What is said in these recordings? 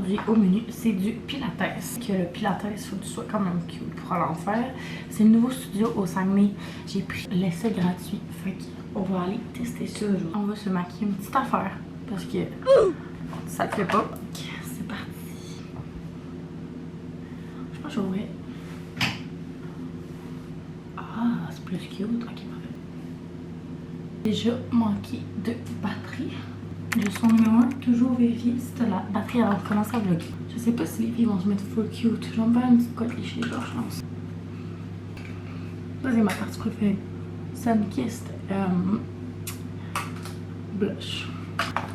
aujourd'hui au menu, c'est du pilates. Que le pilates, il faut que tu sois quand même cute pour aller en faire. C'est le nouveau studio au Saguenay. J'ai pris l'essai gratuit. Fait qu'on va aller tester ça aujourd'hui. On va se maquiller une petite affaire parce que ça le fait pas. C'est parti. Je pense que j'aurais. Ah, c'est plus cute. Ok, parfait. Déjà manqué de batterie. Leçon numéro 1, toujours vérifier si t'as la batterie avant de commencer à vlogger. Je sais pas si les filles vont se mettre full cute. Je vais me faire une petite cote léchée, genre, je pense. Ça, c'est ma partie préférée. Sunkissed blush.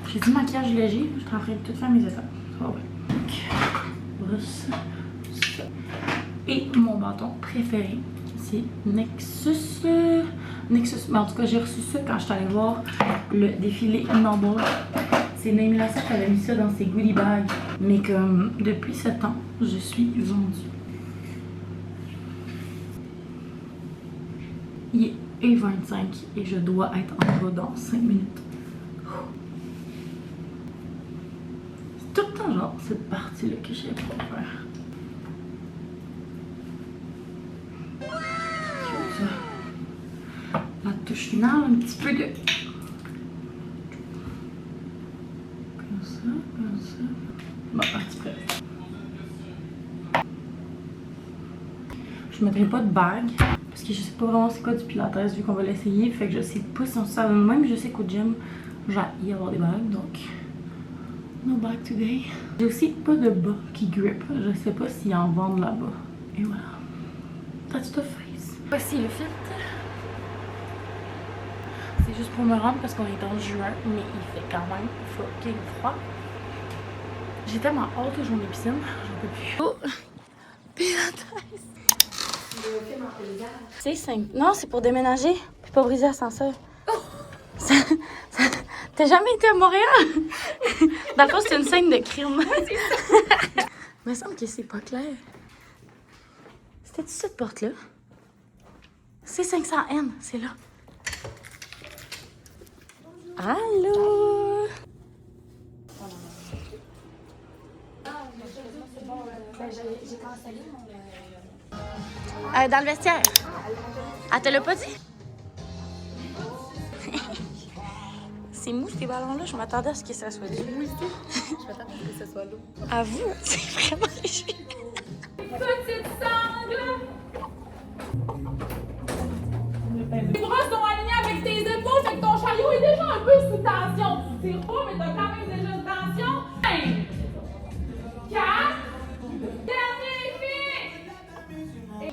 J'ai du maquillage léger. Je suis en train de tout faire mes efforts. Ça va bien. Donc, brosse ça. Et mon bâton préféré, c'est Nexus. Nexus, mais en tout cas, j'ai reçu ça quand je suis allée voir le défilé Noble. C'est Naomi Lassette qui avait mis ça dans ses goodie bags. Mais comme depuis 7 ans, je suis vendue. Il est 1h25 et je dois être en bas dans 5 minutes. C'est tout le temps genre cette partie-là que je sais pas faire. La touche finale, un petit peu de... Comme ça, comme ça. Bon, parti prêt. Je ne mettrai pas de bague parce que je sais pas vraiment c'est quoi du pilates vu qu'on va l'essayer. Fait que je sais pas si on se sert de même. Je sais qu'au gym, j'ai y avoir des bagues donc... No bag today. J'ai aussi pas de bas qui grip. Je sais pas s'ils en vendent là-bas. Et voilà. That's the face. Voici le fit. C'est juste pour me rendre parce qu'on est en juin, mais il fait quand même fucking froid. J'ai tellement hâte aux journées piscine, j'en peux plus. Oh! Pilates! C'est simple. Non, c'est pour déménager, puis pas briser l'ascenseur. Oh. T'as jamais été à Montréal? Dans le fond, c'est une scène de crime. Il me semble que c'est pas clair. C'était-tu cette porte-là? C'est 500N, c'est là. Allô? J'ai cancellé mon... dans le vestiaire. Elle te l'a pas dit? C'est mou ces ballons-là, je m'attendais à ce que ça soit du mou. Je m'attendais à ce que ça soit l'eau. À vous, c'est vraiment léger. Petite sangle! Les bras sont alignés avec tes épaules, fait que ton chariot est déjà un peu sous tension. Tu tires pas, mais t'as quand même déjà une tension. 5, 4, dernier filles!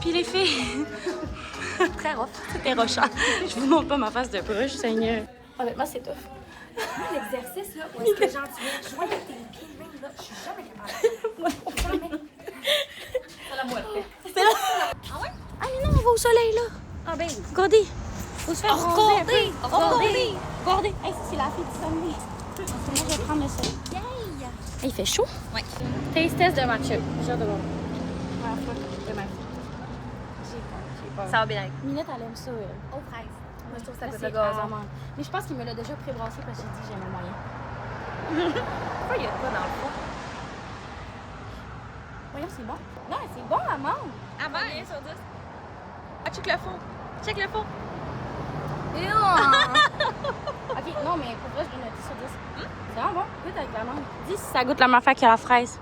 Puis les filles, très rough, c'était rochant. Je vous montre pas ma face de bruche, Seigneur. Honnêtement, c'est tough. L'exercice là, où est-ce que genre tu viens joindre tes pieds même là, je suis jamais capable. Jamais. C'est la moelle. C'est là. Ah ouais? Ah mais non, on va au soleil là. Ah ben oui. Regardez. Faut se faire bronzer un peu. Regardez. Regardez. Hey, ça, c'est la fille du sommet. Moi, je vais prendre le soleil. Yay! Hey, il fait chaud. Ouais. Taste test de matcha. J'ai hâte de voir. Première fois de ma vie. J'ai peur. Ça va bien avec. Minette, elle aime ça. Aux fraises. Moi je trouve ça Là, peut c'est être gazon. amande. Mais je pense qu'il me l'a déjà pré-brassé parce que j'ai dit que j'aimais moyen. Pourquoi il y a pas dans le fond? Voyons, c'est bon. Non, c'est bon, amande. Ah ben, 1 sur 10. Ah, check le fond. Check le fond. Ok, non, mais pour vrai, je donne un 10 sur 10. C'est vraiment bon. Goûte avec l'amande. Dis si ça goûte la même affaire que la fraise.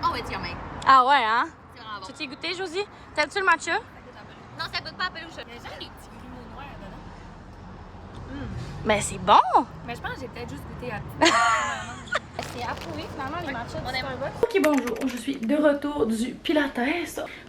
Oh ouais, tiens, mec. Ah ouais, hein? C'est vraiment bon. Tu t'es goûté, Josie? T'aimes-tu le matcha? Non, ça goûte pas à peluche. Il y a juste des petits grumeaux noirs dedans. Mais c'est bon! Mais je pense que j'ai peut-être juste goûté à C'est approuvé finalement les matchas on du aime. Starbucks. Ok, bonjour, je suis de retour du Pilates.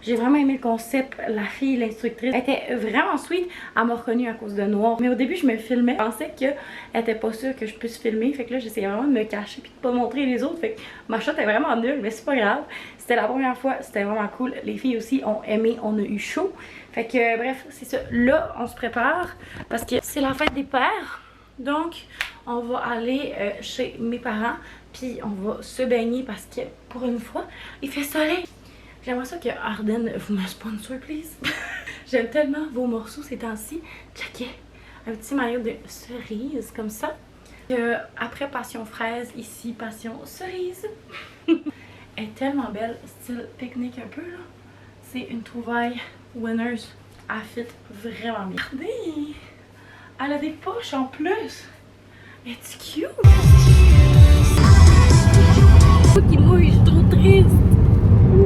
J'ai vraiment aimé le concept. La fille, l'instructrice, elle était vraiment sweet. Elle m'a reconnue à cause de noir. Mais au début, je me filmais. Je pensais qu'elle était pas sûre que je puisse filmer. Fait que là, j'essayais vraiment de me cacher puis de pas montrer les autres. Fait que ma shot est vraiment nulle, mais c'est pas grave. C'était la première fois, c'était vraiment cool. Les filles aussi ont aimé, on a eu chaud. Fait que bref, c'est ça. Là, on se prépare parce que c'est la fête des pères. Donc, on va aller chez mes parents. Puis on va se baigner parce que pour une fois, il fait soleil. J'aimerais ça que Arden vous me sponsor, please. J'aime tellement vos morceaux ces temps-ci. Checkez. un petit maillot de cerise comme ça. Après passion fraise, ici passion cerise. Elle est tellement belle, style pique-nique un peu là. C'est une trouvaille Winners. Elle fit vraiment bien. Regardez! Elle a des poches en plus! Elle est cute! Qui mouille, je suis trop triste.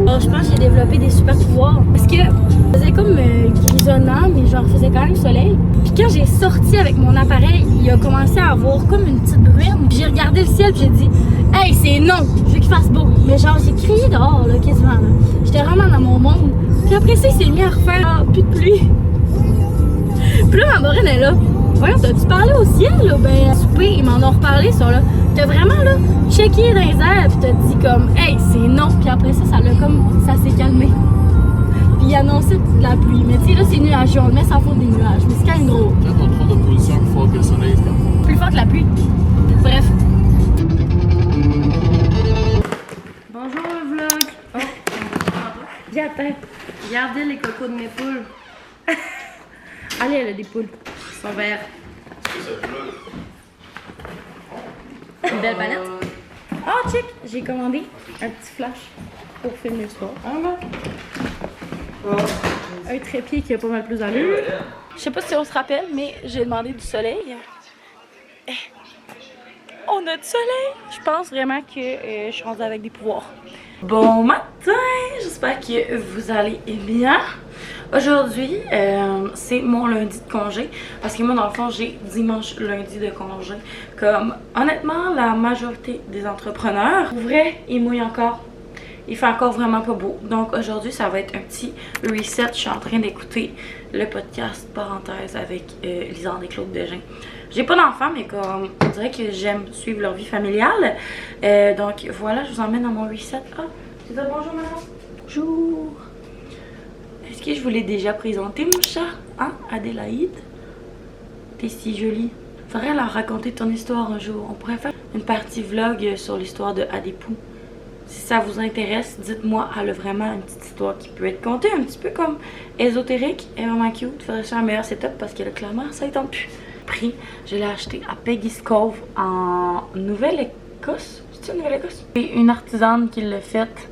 Alors, je pense que j'ai développé des super pouvoirs. Parce que je faisais comme grisonnant, mais genre faisait quand même soleil. Puis quand j'ai sorti avec mon appareil, il a commencé à avoir comme une petite bruine. Puis j'ai regardé le ciel, puis j'ai dit hey, c'est non, je veux qu'il fasse beau. Mais genre, j'ai crié dehors, là, quasiment. Là. J'étais vraiment dans mon monde. Puis après ça, il s'est mis à refaire plus de pluie. Puis là, ma marraine est là. Voyons, t'as-tu parlé au ciel, là? Ben, souper, ils m'en ont reparlé, ça, là. T'as vraiment, là, checké dans les airs, pis t'as dit comme, hey, c'est non. Puis après ça, ça s'est calmé. Puis il annonçait de la pluie. Mais tu sais, là, c'est nuageux, on le met sans faute des nuages. Mais c'est quand même drôle. Quand on trouve de position plus fort que le soleil, c'est comme... Plus fort que la pluie. Bref. Bonjour le vlog! Oh, Viens, attends. regardez les cocos de mes poules. Allez, elle a des poules. Ils sont verts. Une belle palette. Oh, check! J'ai commandé un petit flash pour filmer le soir. Un trépied qui a pas mal plus d'allure. Je sais pas si on se rappelle, mais j'ai demandé du soleil. On a du soleil! Je pense vraiment que je suis rendue avec des pouvoirs. Bon matin! J'espère que vous allez bien. Aujourd'hui, c'est mon lundi de congé. Parce que moi, dans le fond, j'ai dimanche, lundi de congé. Comme, honnêtement, la majorité des entrepreneurs. Pour vrai, il mouille encore. Il fait encore vraiment pas beau. Donc aujourd'hui, ça va être un petit reset. Je suis en train d'écouter le podcast parenthèse avec Lisande et Claude Desjardins. J'ai pas d'enfants, mais comme on dirait que j'aime suivre leur vie familiale. Donc voilà, je vous emmène dans mon reset. Ah, c'est ça, bonjour maman. Bonjour. Est-ce que je vous l'ai déjà présenté, mon chat? Hein, Adélaïde? T'es si jolie. Faudrait leur raconter ton histoire un jour. On pourrait faire une partie vlog sur l'histoire de Adépou. Si ça vous intéresse, dites-moi, elle a vraiment une petite histoire qui peut être contée, un petit peu comme ésotérique. Elle est vraiment cute. Faudrait faire un meilleur setup parce que là, clairement, ça ne tente plus. Prix, je l'ai acheté à Peggy's Cove en Nouvelle-Écosse. C'est une Nouvelle-Écosse? C'est une artisane qui l'a faite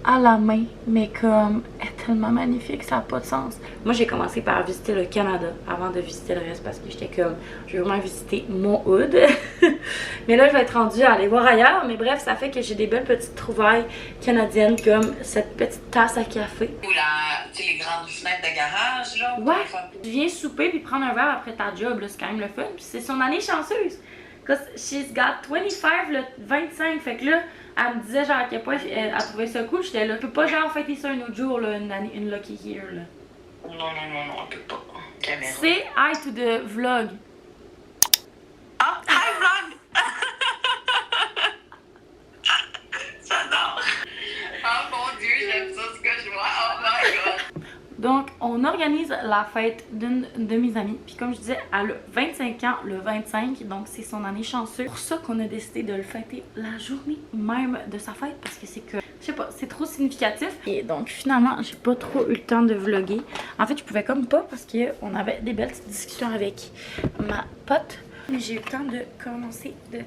à la main, mais comme elle est tellement magnifique, ça n'a pas de sens. Moi, j'ai commencé par visiter le Canada avant de visiter le reste parce que j'étais comme, je veux vraiment visiter mon hood. Mais là, je vais être rendue à aller voir ailleurs. Mais bref, ça fait que j'ai des belles petites trouvailles canadiennes comme cette petite tasse à café. Ou les grandes fenêtres de garage, là. Ouais, tu viens souper puis prendre un verre après ta job, là, c'est quand même le fun. Puis c'est son année chanceuse. Cause she's got 25, le 25, fait que là, elle me disait genre à quel point elle trouvait ça cool. J'étais là, je peux pas genre fêter ça un autre jour, là, une lucky year, là. Non, on peut pas. Caméra. Say hi to the vlog. Ah, hi vlog! J'adore! Oh mon Dieu, j'aime ça ce que je vois. Oh my god! Donc, on organise la fête d'une de mes amies. Puis comme je disais, elle a 25 ans le 25. Donc, c'est son année chanceuse. C'est pour ça qu'on a décidé de le fêter la journée même de sa fête. Parce que c'est que, je sais pas, c'est trop significatif. Et donc, finalement, j'ai pas trop eu le temps de vlogger. En fait, je pouvais comme pas parce qu'on avait des belles petites discussions avec ma pote. Mais j'ai eu le temps de commencer, de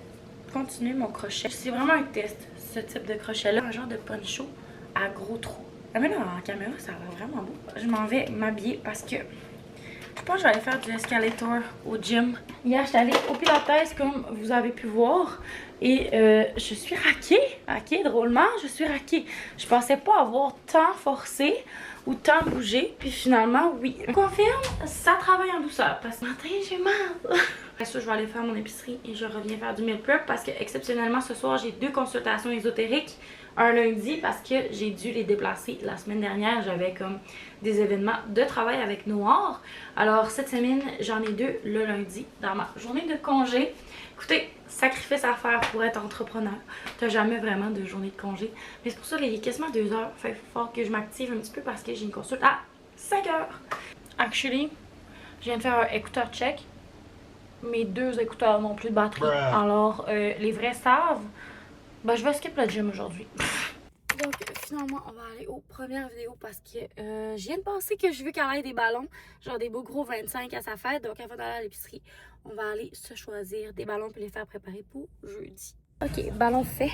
continuer mon crochet. C'est vraiment un test, ce type de crochet-là. Un genre de poncho à gros trous. Ah mais là, en caméra, ça va vraiment beau. Je m'en vais m'habiller parce que je pense que je vais aller faire du escalator au gym. Hier, j'étais allée au Pilates comme vous avez pu voir. Et je suis raquée, drôlement, je suis raquée. Je pensais pas avoir tant forcé ou tant bougé. Puis finalement, oui. Je confirme, ça travaille en douceur. Parce que ce matin, j'ai mal. Après ça, je vais aller faire mon épicerie et je reviens faire du meal prep. Parce que exceptionnellement, ce soir, j'ai 2 consultations ésotériques. Un lundi parce que j'ai dû les déplacer la semaine dernière. J'avais comme des événements de travail avec Noir. Alors cette semaine, j'en ai 2 le lundi dans ma journée de congé. Écoutez, sacrifice à faire pour être entrepreneur. T'as jamais vraiment de journée de congé. Mais c'est pour ça qu'il est quasiment 2 heures. Fait fort que je m'active un petit peu parce que j'ai une consulte à 5 heures. Actually, je viens de faire un écouteur check. Mes 2 écouteurs n'ont plus de batterie. Alors les vrais savent. Ben, je vais skip le gym aujourd'hui. Donc, finalement, on va aller aux premières vidéos parce que je viens de penser que je veux qu'elle ait des ballons, genre des beaux gros 25 à sa fête. Donc, avant d'aller à l'épicerie, on va aller se choisir des ballons pour les faire préparer pour jeudi. Ok, ballon fait.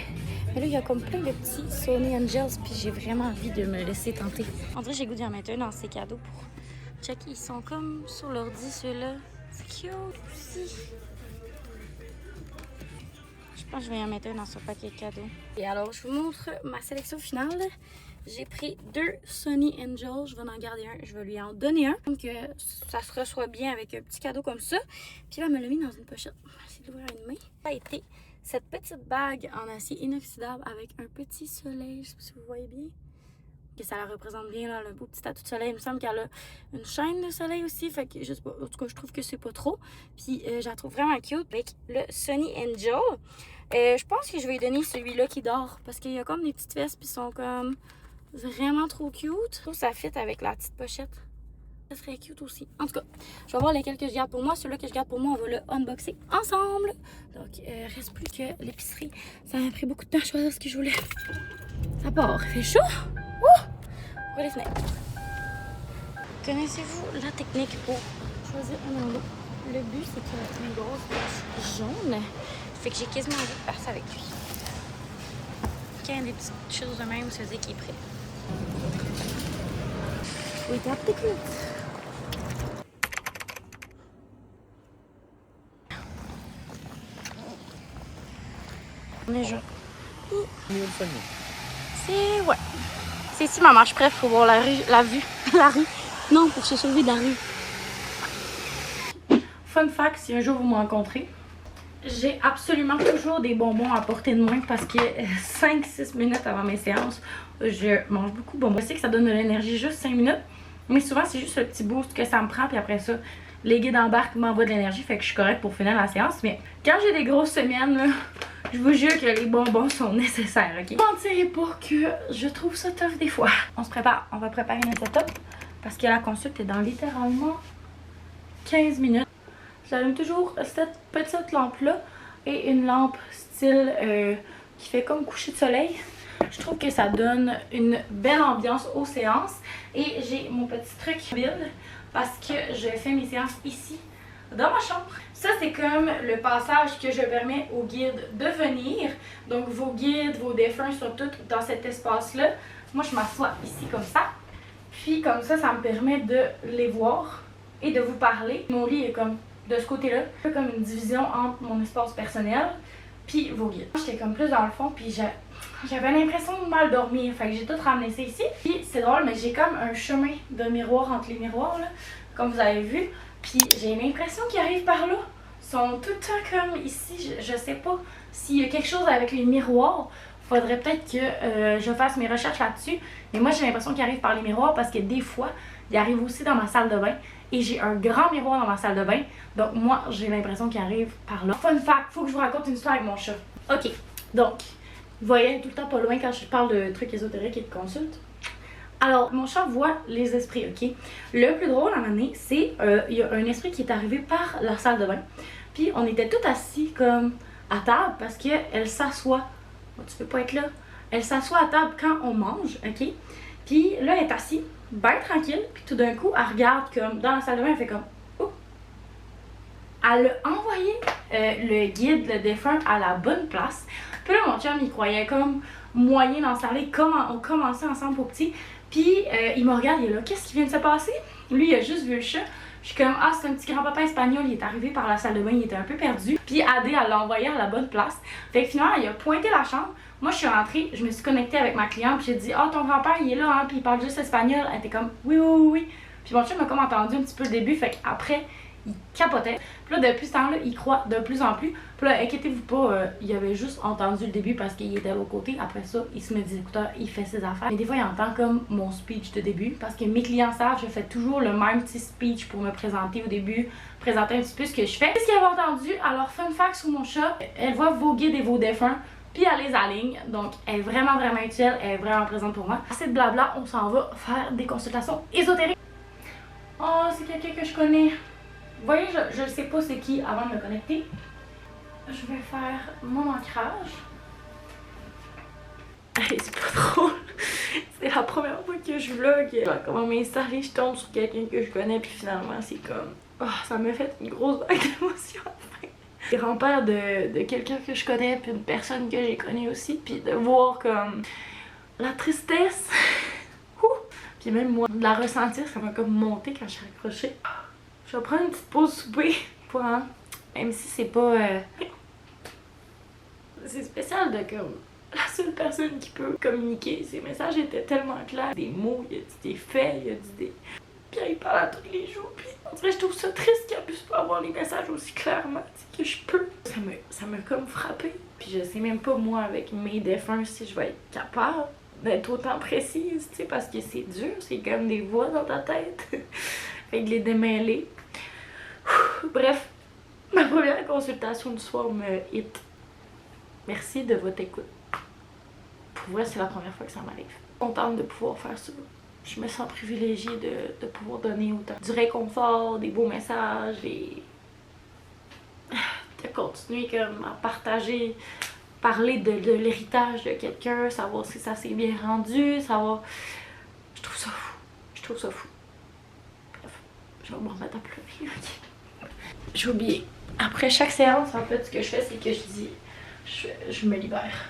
Mais là, il y a comme plein de petits Sony Angels, puis j'ai vraiment envie de me laisser tenter. On dirait que j'ai goût d'en mettre un dans ces cadeaux pour checker. Ils sont comme sur l'ordi, ceux-là. C'est cute aussi. Je pense que je vais en mettre un dans ce paquet de cadeaux. Et alors, je vous montre ma sélection finale. J'ai pris 2 Sony Angels. Je vais en garder un. Je vais lui en donner un. Donc, ça se reçoit bien avec un petit cadeau comme ça. Puis là, elle me l'a mis dans une pochette. On va essayer d'ouvrir une main. Ça a été cette petite bague en acier inoxydable avec un petit soleil. Je ne sais pas si vous voyez bien. Que ça la représente bien, là, le beau petit tatou de soleil. Il me semble qu'elle a une chaîne de soleil aussi. Fait que, je sais pas, en tout cas, je trouve que c'est pas trop. Puis, je la trouve vraiment cute avec le Sony Angel. Je pense que je vais lui donner celui-là qui dort. Parce qu'il y a comme des petites vestes, puis ils sont comme vraiment trop cute. Je trouve que ça fit avec la petite pochette. Ça serait cute aussi. En tout cas, je vais voir lesquels que je garde pour moi. Celui-là que je garde pour moi, on va le unboxer ensemble. Donc, reste plus que l'épicerie. Ça m'a pris beaucoup de temps à choisir ce que je voulais. Ça part. Il fait chaud. Ouh! Ouvre les fenêtres. Connaissez-vous la technique pour choisir un anneau? Le but, c'est qu'il y a une grosse tache jaune. Fait que j'ai quasiment envie de faire ça avec lui. Quand il y a des petites choses de même, ça veut dire qu'il est prêt. Oui, étape technique. Déjà. C'est... ouais. C'est ici, maman, je suis prête pour voir la rue, la vue. La rue. Non, pour se sauver de la rue. Fun fact, si un jour vous me rencontrez, j'ai absolument toujours des bonbons à portée de main parce que 5-6 minutes avant mes séances, je mange beaucoup de bonbons. Je sais que ça donne de l'énergie juste 5 minutes, mais souvent c'est juste le petit boost que ça me prend, puis après ça, les guides embarquent m'envoient de l'énergie, fait que je suis correcte pour finir la séance. Mais quand j'ai des grosses semaines, là, je vous jure que les bonbons sont nécessaires, ok? Je ne mentirai pas que je trouve ça tough des fois. On se prépare, on va préparer notre setup parce que la consulte est dans littéralement 15 minutes. J'allume toujours cette petite lampe-là et une lampe style qui fait comme coucher de soleil. Je trouve que ça donne une belle ambiance aux séances. Et j'ai mon petit truc vide parce que je fais mes séances ici, dans ma chambre. Ça, c'est comme le passage que je permets aux guides de venir. Donc, vos guides, vos défunts sont tous dans cet espace-là. Moi, je m'assois ici comme ça. Puis, comme ça me permet de les voir et de vous parler. Mon lit est comme de ce côté-là, comme une division entre mon espace personnel puis vos guides. J'étais comme plus dans le fond, puis j'avais l'impression de mal dormir, fait que j'ai tout ramené ça ici. Puis c'est drôle, mais j'ai comme un chemin de miroir entre les miroirs, là, comme vous avez vu. Puis j'ai l'impression qu'ils arrivent par là. Ils sont tout le temps comme ici, je sais pas s'il y a quelque chose avec les miroirs. Faudrait peut-être que je fasse mes recherches là-dessus. Mais moi, j'ai l'impression qu'ils arrivent par les miroirs parce que des fois, ils arrivent aussi dans ma salle de bain. Et j'ai un grand miroir dans ma salle de bain. Donc moi, j'ai l'impression qu'il arrive par là. Fun fact, faut que je vous raconte une histoire avec mon chat. Ok, donc, vous voyez tout le temps pas loin quand je parle de trucs ésotériques et de consultes. Alors, mon chat voit les esprits, ok? Le plus drôle à l'année, c'est il y a un esprit qui est arrivé par la salle de bain. Puis on était tous assis comme à table parce qu'elle s'assoit. Oh, tu peux pas être là. Elle s'assoit à table quand on mange, ok? Puis là, elle est assise, bien tranquille. Puis tout d'un coup, elle regarde comme dans la salle de bain, elle fait comme oh! Elle a envoyé le guide, le défunt, à la bonne place. Puis là, mon chum, il croyait comme moyen d'en parler. On commençait ensemble au petit. Puis il me regarde, il est là, qu'est-ce qui vient de se passer? Lui, il a juste vu le chat. Je suis comme, ah, c'est un petit grand-papa espagnol, il est arrivé par la salle de bain, il était un peu perdu. Puis Adé, elle l'a envoyé à la bonne place. Fait que finalement, il a pointé la chambre. Moi, je suis rentrée, je me suis connectée avec ma cliente, puis j'ai dit, ah, ton grand-père, il est là, hein, puis il parle juste espagnol. Elle était comme, oui, oui, oui, oui. Puis mon chum m'a comme entendu un petit peu le début, fait qu'après, il capotait. Puis là, depuis ce temps-là, il croit de plus en plus. Puis là, inquiétez-vous pas, il avait juste entendu le début parce qu'il était à l'autre côté. Après ça, il se met des écouteurs, il fait ses affaires. Mais des fois, il entend comme mon speech de début parce que mes clients savent, je fais toujours le même petit speech pour me présenter au début, présenter un petit peu ce que je fais. Qu'est-ce qu'il avait entendu? Alors, fun fact sur mon chat, elle voit vos guides et vos défunts, puis elle les aligne. Donc, elle est vraiment, vraiment utile, elle est vraiment présente pour moi. Assez de blabla, on s'en va faire des consultations ésotériques. Oh, c'est quelqu'un que je connais. Vous voyez, je ne sais pas c'est qui avant de me connecter. Je vais faire mon ancrage. Hey, c'est pas drôle. C'est la première fois que je vlog. Comment m'installer, je tombe sur quelqu'un que je connais, puis finalement, c'est comme. Oh, ça me fait une grosse vague d'émotion. Grand-père de quelqu'un que je connais, puis une personne que j'ai connue aussi, puis de voir comme la tristesse. Puis même moi, de la ressentir, ça m'a comme monté quand je suis accrochée. Je vais prendre une petite pause souper pour même si c'est pas. C'est spécial de comme. La seule personne qui peut communiquer, ses messages étaient tellement clairs. Des mots, il a dit des faits, il a dit des. Puis il parle à tous les jours. Puis on dirait que je trouve ça triste qu'il puisse pas avoir les messages aussi clairement que je peux. Ça m'a comme frappé. Puis je sais même pas moi avec mes défunts si je vais être capable d'être autant précise, tu sais, parce que c'est dur, c'est comme des voix dans ta tête. Fait que les démêler. Bref, ma première consultation du soir me hit. Merci de votre écoute. Pour vrai, c'est la première fois que ça m'arrive. Contente de pouvoir faire ça. Je me sens privilégiée de pouvoir donner autant du réconfort, des beaux messages et de continuer comme à partager, parler de l'héritage de quelqu'un, savoir si ça s'est bien rendu, savoir. Je trouve ça fou. Je trouve ça fou. Bref, je vais me remettre à pleurer. J'ai oublié. Après chaque séance, en fait, ce que je fais, c'est que je dis je me libère.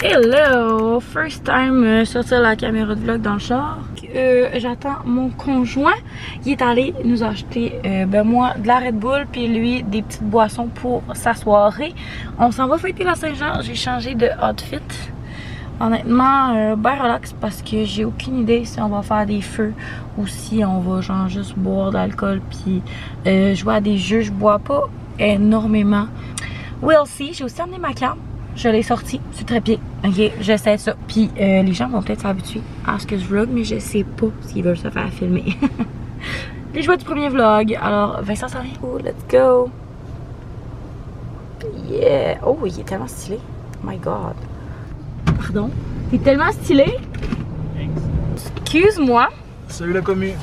Hello! First time sortir la caméra de vlog dans le char. J'attends mon conjoint. Il est allé nous acheter, moi, de la Red Bull, puis lui, des petites boissons pour sa soirée. On s'en va fêter la Saint-Jean. J'ai changé de outfit. Honnêtement, ben relax parce que j'ai aucune idée si on va faire des feux ou si on va genre juste boire de l'alcool puis jouer à des jeux. Je bois pas énormément. We'll see. J'ai aussi emmené ma cam. Je l'ai sorti sur trépied. Ok, j'essaie ça. Puis les gens vont peut-être s'habituer à ce que je vlog, mais je sais pas s'ils veulent se faire filmer. Les joies du premier vlog. Alors, Vincent s'en vient. Oh, let's go. Yeah. Oh, il est tellement stylé. Oh my god. Pardon. T'es tellement stylé. Excuse-moi. Salut la commu.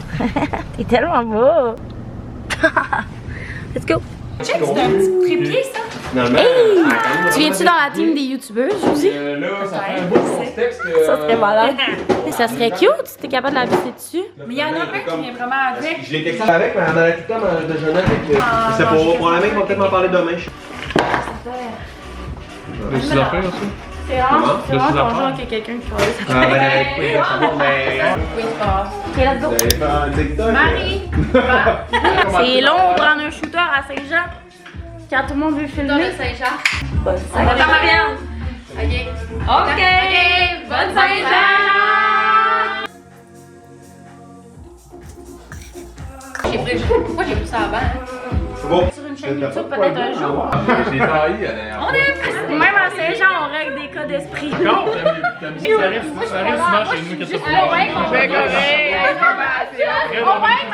T'es tellement beau. Let's go. Check, c'est un petit trépied, ça. Hey! Tu viens-tu dans la team des youtubeuses aussi? Là, ça fait un beau contexte. Ça serait malade. Mais ça serait cute si t'es capable de la visser dessus. Mais il y en a un qui vient vraiment avec. Je l'ai texté avec, mais elle a tout le temps dans le déjeuner avec. C'est pour la mec, on va peut-être m'en parler demain. De ses affaires aussi. C'est vraiment ton genre qu'il y a quelqu'un qui travaille ça. Ah, ben, oui, Ok, let's go. Vous allez faire un TikTok? Marie! C'est long de prendre un shooter à Saint-Jean. Quand tout le monde veut filmer. Saint-Jean. Bonne On va faire Marianne. OK. OK. Bonne Saint-Jean. Pourquoi j'ai pris ça avant? C'est bon. Sur une chaîne YouTube peut-être un jour. J'ai taillé la dernière fois. Même à Saint-Jean, on règle des cas d'esprit. Non, t'as mis ça arrive souvent chez nous, qu'est-ce que ça fait? C'est correct.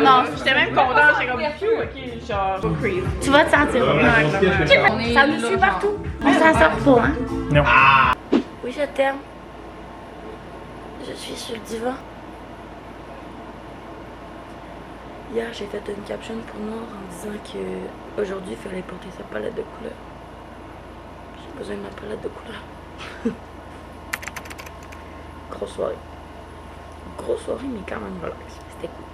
Non, J'étais même contente, j'étais comme OK, genre tu vas te sentir bien. Ça nous suit partout. On s'en sort pas, hein? Non. Oui, je t'aime. Je suis sur le divan. Hier, j'ai fait une caption pour Noir en disant que aujourd'hui il fallait porter sa palette de couleurs. J'ai besoin de ma palette de couleurs. Grosse soirée. Grosse soirée, mais quand même relax. C'était cool.